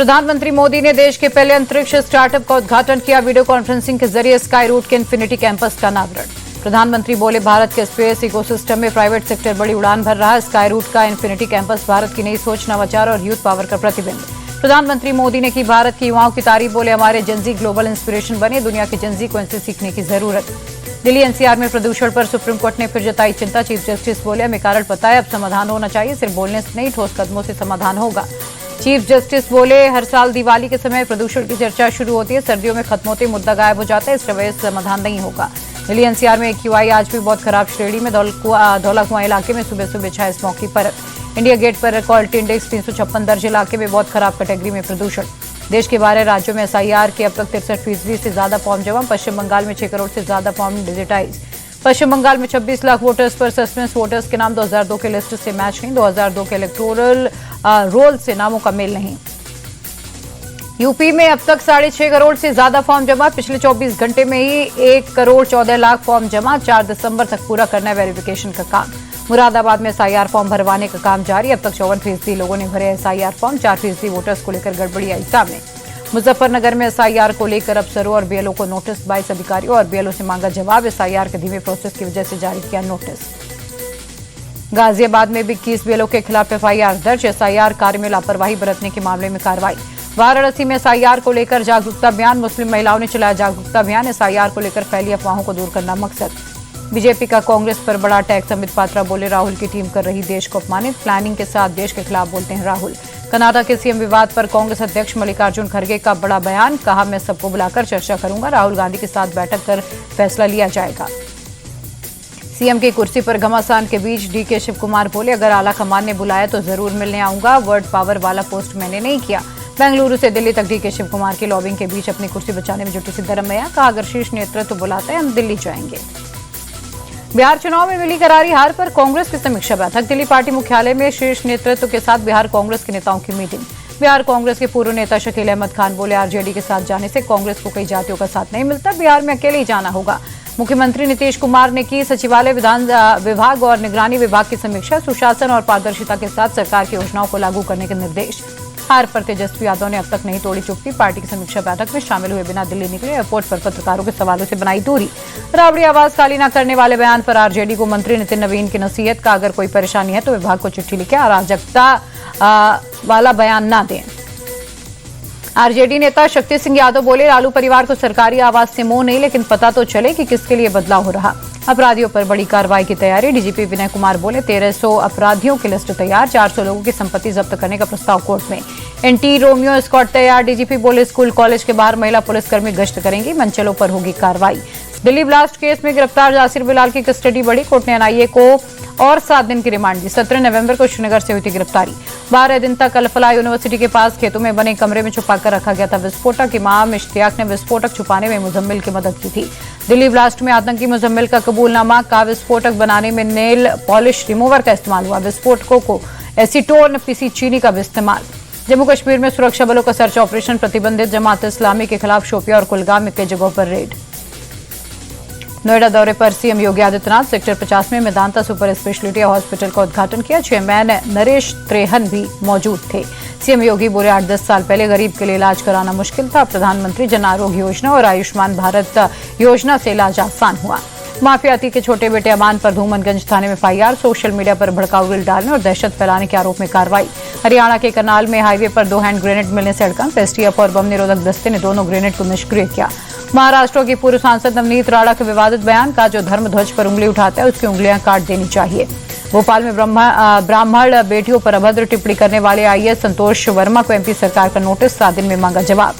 प्रधानमंत्री मोदी ने देश के पहले अंतरिक्ष स्टार्टअप का उद्घाटन किया। वीडियो कॉन्फ्रेंसिंग के जरिए स्काई रूट के इन्फिनिटी कैंपस का अनावरण। प्रधानमंत्री बोले, भारत के स्पेस इकोसिस्टम में प्राइवेट सेक्टर बड़ी उड़ान भर रहा है। स्काई रूट का इन्फिनिटी कैंपस भारत की नई सोच, नवाचार और यूथ पावर का प्रतिबिंब। प्रधानमंत्री मोदी ने की भारत के युवाओं की तारीफ। बोले, हमारे जेनजी ग्लोबल इंस्पिरेशन बने, दुनिया के जेनजी को इनसे सीखने की जरूरत। दिल्ली एनसीआर में प्रदूषण पर सुप्रीम कोर्ट ने फिर जताई चिंता। चीफ जस्टिस बोले, हमें कारण पता है, अब समाधान होना चाहिए, सिर्फ बोलने से नहीं, ठोस कदमों से समाधान होगा। चीफ जस्टिस बोले, हर साल दिवाली के समय प्रदूषण की चर्चा शुरू होती है, सर्दियों में खत्म होते मुद्दा गायब हो जाता है, इस रवैये से समाधान नहीं होगा। दिल्ली एनसीआर में एक्यूआई आज भी बहुत खराब श्रेणी में। धौला कुआं इलाके में सुबह सुबह छाए स्मॉग की परत। इंडिया गेट पर क्वालिटी इंडेक्स 356 दर्ज, इलाके में बहुत खराब कैटेगरी में प्रदूषण। देश के 12 राज्यों में एसआईआर के अब तक 63% से ज्यादा फॉर्म जमा। पश्चिम बंगाल में 6 करोड़ से ज्यादा फॉर्म डिजिटाइज। पश्चिम बंगाल में 26 लाख वोटर्स पर सस्पेंस। वोटर्स के नाम 2002 के लिस्ट से मैच नहीं, 2002 के इलेक्टोरल रोल से नामों का मेल नहीं। यूपी में अब तक 6.5 करोड़ से ज्यादा फॉर्म जमा। पिछले 24 घंटे में ही 1 करोड़ 14 लाख फॉर्म जमा। 4 दिसंबर तक पूरा करना है वेरिफिकेशन का काम। मुरादाबाद में एसआईआर फॉर्म भरवाने का काम जारी। अब तक 54% लोगों ने भरे एसआईआर फॉर्म। 4% वोटर्स को लेकर गड़बड़ी आई सामने। मुजफ्फरनगर में एसआईआर को लेकर अफसरों और बीएलओ को नोटिस। 22 अधिकारियों और बीएलओ से मांगा जवाब। एसआईआर के धीमे प्रोसेस की वजह से जारी किया नोटिस। गाजियाबाद में भी 21 बीएलओ के खिलाफ एफआईआर दर्ज। एसआईआर कार्य में लापरवाही बरतने के मामले में कार्रवाई। वाराणसी में एसआईआर को लेकर जागरूकता अभियान। मुस्लिम महिलाओं ने चलाया जागरूकता अभियान। एसआईआर को लेकर फैली अफवाहों को दूर करना मकसद। बीजेपी का कांग्रेस पर बड़ा अटैक। अमित पात्रा बोले, राहुल की टीम कर रही देश को अपमानित। प्लानिंग के साथ देश के खिलाफ बोलते हैं राहुल। कर्नाटक के सीएम विवाद पर कांग्रेस अध्यक्ष मल्लिकार्जुन खड़गे का बड़ा बयान। कहा, मैं सबको बुलाकर चर्चा करूंगा, राहुल गांधी के साथ बैठक कर फैसला लिया जाएगा। सीएम की कुर्सी पर घमासान के बीच डीके शिव कुमार बोले, अगर आला कमान ने बुलाया तो जरूर मिलने आऊंगा, वर्ड पावर वाला पोस्ट मैंने नहीं किया। बेंगलुरु से दिल्ली तक डीके शिव कुमार की लॉबिंग के बीच अपनी कुर्सी बचाने में जुटी सिद्धरमैया। कहा, अगर शीर्ष नेतृत्व बुलाता है हम दिल्ली जाएंगे। बिहार चुनाव में मिली करारी हार पर कांग्रेस की समीक्षा बैठक। दिल्ली पार्टी मुख्यालय में शीर्ष नेतृत्व के साथ बिहार कांग्रेस के नेताओं की मीटिंग। बिहार कांग्रेस के पूर्व नेता शकील अहमद खान बोले, आरजेडी के साथ जाने से कांग्रेस को कई जातियों का साथ नहीं मिलता, बिहार में अकेले ही जाना होगा। मुख्यमंत्री नीतीश कुमार ने की सचिवालय, विधान विभाग और निगरानी विभाग की समीक्षा। सुशासन और पारदर्शिता के साथ सरकार की योजनाओं को लागू करने के निर्देश। हार पर तेजस्वी यादव ने अब तक नहीं तोड़ी चुप्पी। पार्टी की समीक्षा बैठक में शामिल हुए बिना दिल्ली निकले। एयरपोर्ट पर पत्रकारों के सवालों से बनाई दूरी। राबड़ी आवाज खाली न करने वाले बयान पर आरजेडी को मंत्री नितिन नवीन की नसीहत। का, अगर कोई परेशानी है तो विभाग को चिट्ठी लिखे, अराजकता वाला बयान न दें। आरजेडी नेता शक्ति सिंह यादव बोले, लालू परिवार को सरकारी आवास से मोह नहीं, लेकिन पता तो चले कि किसके लिए बदलाव हो रहा। अपराधियों पर बड़ी कार्रवाई की तैयारी। डीजीपी विनय कुमार बोले, 1300 अपराधियों की लिस्ट तैयार। 400 लोगों की संपत्ति जब्त करने का प्रस्ताव कोर्ट में। एंटी रोमियो स्क्वाड तैयार। डीजीपी बोले, स्कूल कॉलेज के बाहर महिला पुलिसकर्मी गश्त करेंगी, मंचलों पर होगी कार्रवाई। दिल्ली ब्लास्ट केस में गिरफ्तार जासिर बिलाल की कस्टडी बढ़ी। कोर्ट ने एनआईए को और 7 दिन की रिमांड दी। 17 नवंबर को श्रीनगर से हुई थी गिरफ्तारी। 12 दिन तक अल-फलाह यूनिवर्सिटी के पास खेतों में बने कमरे में छुपाकर रखा गया था विस्फोटक। इमाम इश्तियाक ने विस्फोटक छुपाने में मुजम्मिल की मदद की थी। दिल्ली ब्लास्ट में आतंकी मुजम्मिल का कबूलनामा। का विस्फोटक बनाने में नेल पॉलिश रिमूवर का इस्तेमाल हुआ। विस्फोटकों को एसीटोन पीसी चीनी का भी इस्तेमाल। जम्मू कश्मीर में सुरक्षा बलों का सर्च ऑपरेशन। प्रतिबंधित जमात इस्लामी के खिलाफ शोपिया और कुलगाम में कई जगहों पर रेड। नोएडा दौरे पर सीएम योगी आदित्यनाथ सेक्टर 50 में मेदांता सुपर स्पेशलिटी हॉस्पिटल का उद्घाटन किया। चेयरमैन नरेश त्रेहन भी मौजूद थे। सीएम योगी बोले, 8-10 साल पहले गरीब के लिए इलाज कराना मुश्किल था, प्रधानमंत्री जन आरोग्य योजना और आयुष्मान भारत योजना से इलाज आसान हुआ। माफियाती के छोटे बेटे अमान पर धूमनगंज थाने में एफआईआर। सोशल मीडिया पर भड़काऊ रील डालने और दहशत फैलाने के आरोप में कार्रवाई। हरियाणा के करनाल में हाईवे पर 2 हैंड ग्रेनेड मिलने से हड़कंप। एसटीएफ और बम निरोधक दस्ते ने दोनों ग्रेनेड को निष्क्रिय किया। महाराष्ट्र की पूर्व सांसद नवनीत राणा के विवादित बयान। का, जो धर्म ध्वज पर उंगली उठाता है उसकी उंगलियां काट देनी चाहिए। भोपाल में ब्राह्मण बेटियों पर अभद्र टिप्पणी करने वाले आईएएस संतोष वर्मा को एमपी सरकार का नोटिस। 7 दिन में मांगा जवाब।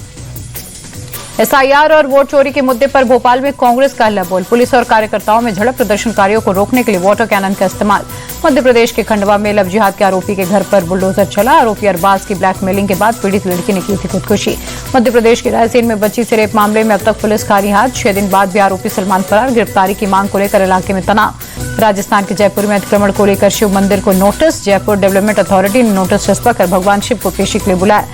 एसआईआर और वोट चोरी के मुद्दे पर भोपाल में कांग्रेस का हल्ला बोल। पुलिस और कार्यकर्ताओं में झड़प। प्रदर्शनकारियों को रोकने के लिए वाटर कैनन का इस्तेमाल। मध्य प्रदेश के खंडवा में लव जिहाद के आरोपी के घर पर बुलडोजर चला। आरोपी अरबाज की ब्लैकमेलिंग के बाद पीड़ित लड़की ने की थी खुदकुशी। मध्य प्रदेश के रायसेन में बच्ची से रेप मामले में अब तक पुलिस खाली हाथ। 6 दिन बाद भी आरोपी सलमान फरार। गिरफ्तारी की मांग को लेकर इलाके में तनाव। राजस्थान के जयपुर में अतिक्रमण को लेकर शिव मंदिर को नोटिस। जयपुर डेवलपमेंट अथॉरिटी ने नोटिस चस्पा कर भगवान शिव को पेशी के लिए बुलाया।